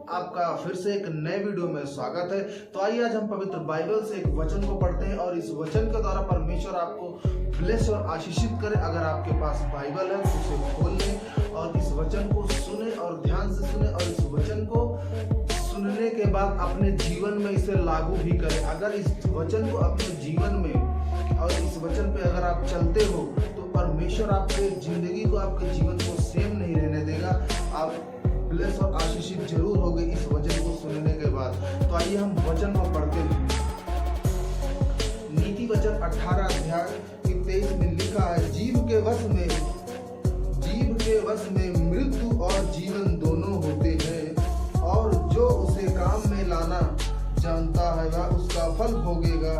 आपका फिर से एक नए वीडियो में स्वागत है। तो आइए आज हम पवित्र बाइबल से एक वचन को पढ़ते हैं और इस वचन के द्वारा परमेश्वर आपको ब्लेस और आशीषित करे। अगर आपके पास बाइबल है तो उसे खोल लें और इस वचन को सुने और ध्यान से सुने और इस वचन को सुनने के बाद अपने जीवन में इसे लागू भी करें। अगर इस वचन को अपने जीवन में और इस वचन पे अगर आप चलते हो तो परमेश्वर आपके जिंदगी को, आपके जीवन को सेम नहीं रहने देगा। आप ब्लेस और आशीषित जरूर होगे इस वचन को सुनने के बाद। तो आइए हम वचन को पढ़ते हैं। नीति वचन 18 अध्याय 23 में लिखा है, जीव के वश में मृत्यु और जीवन दोनों होते हैं, और जो उसे काम में लाना जानता है वह उसका फल भोगेगा।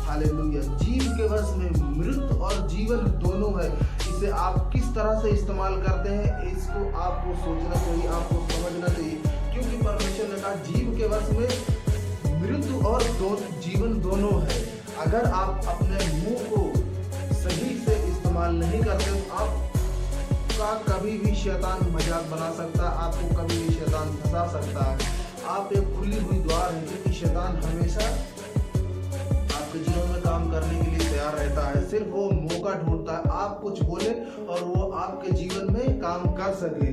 हालेलुया। जीव के वश में मृत्यु और जीवन दोनों है। इसे आप किस तरह से इस्तेमाल करते हैं, इसको आपको सोचना चाहिए, आपको समझना चाहिए। क्योंकि परमेश्वर ने कहा जीव के वश में मृत्यु और जीवन दोनों है। अगर आप अपने मुंह को सही से इस्तेमाल नहीं करते तो आपका कभी भी शैतान मजाक बना सकता है, आपको कभी भी शैतान फंसा सकता है। आप एक खुली हुई द्वार है, क्योंकि शैतान हमेशा आपके जीवन में काम करने के लिए तैयार रहता है। सिर्फ वो मौका ढूंढता है आप कुछ बोले और वो आपके जीवन में काम कर सके।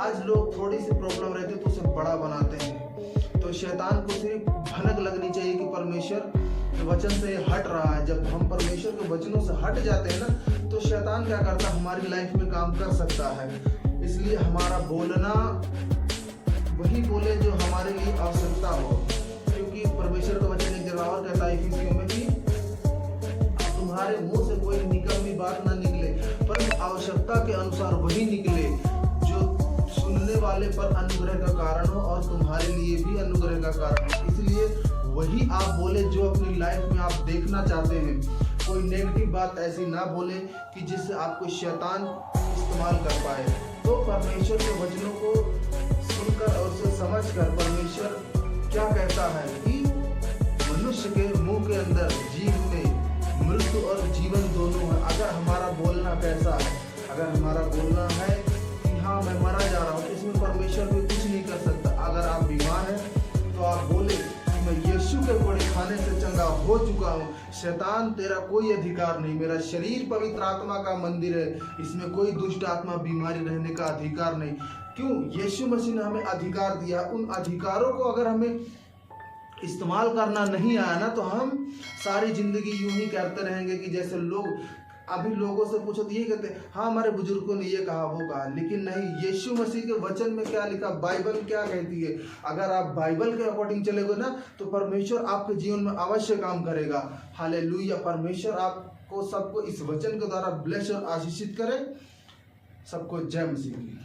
आज लोग थोड़ी सी प्रॉब्लम रहती है तो उसे बड़ा बनाते हैं। तो शैतान को सिर्फ भनक लगनी चाहिए कि परमेश्वर के वचन से हट रहा है। जब हम परमेश्वर के वचनों से हट जाते हैं ना, तो शैतान क्या करता है, हमारी लाइफ में काम कर सकता है। इसलिए हमारा बोलना वही बोले जो हमारे लिए आवश्यकता हो। क्योंकि परमेश्वर का वचन एक जगह और कहता है इफिसियों में कि तुम्हारे मुंह से कोई निकम्मी बात ना निकले, पर आवश्यकता के अनुसार वही निकले जो सुनने वाले पर अनुग्रह का कारण हो और तुम्हारे लिए भी अनुग्रह का कारण हो। इसलिए वही आप बोले जो अपनी लाइफ में आप देखना चाहते हैं। कोई नेगेटिव बात ऐसी ना बोले कि जिससे आपको शैतान इस्तेमाल कर पाए। तो परमेश्वर के वचनों को सुनकर और उसे समझकर परमेश्वर क्या कहता है कि मनुष्य के मुंह के अंदर जीव में मृत्यु और जीवन दोनों है। अगर हमारा बोलना कैसा है, अगर हमारा बोलना है कि हाँ मैं मरा जा रहा हूँ, इसमें परमेश्वर भी कुछ नहीं कर सकता। अगर आप बीमार हैं तो आप बोले कि मैं यीशु के कोड़े खाने से चंगा हो चुका हूँ, शैतान तेरा कोई अधिकार नहीं, मेरा शरीर पवित्र आत्मा का मंदिर है, इसमें कोई दुष्ट आत्मा बीमारी रहने का अधिकार नहीं। क्यों? यीशु मसीह ने हमें अधिकार दिया। उन अधिकारों को अगर हमें इस्तेमाल करना नहीं आया ना, तो हम सारी जिंदगी यूं ही करते रहेंगे कि जैसे लोग अभी लोगों से पूछो तो ये कहते हैं हाँ हमारे बुजुर्गों ने ये कहा वो कहा, लेकिन नहीं, यीशु मसीह के वचन में क्या लिखा, बाइबल क्या कहती है। अगर आप बाइबल के अकॉर्डिंग चलेगे ना तो परमेश्वर आपके जीवन में अवश्य काम करेगा। हालेलुया। परमेश्वर आपको सबको इस वचन के द्वारा ब्लेस और आशीषित करे। सबको जय मसीह की।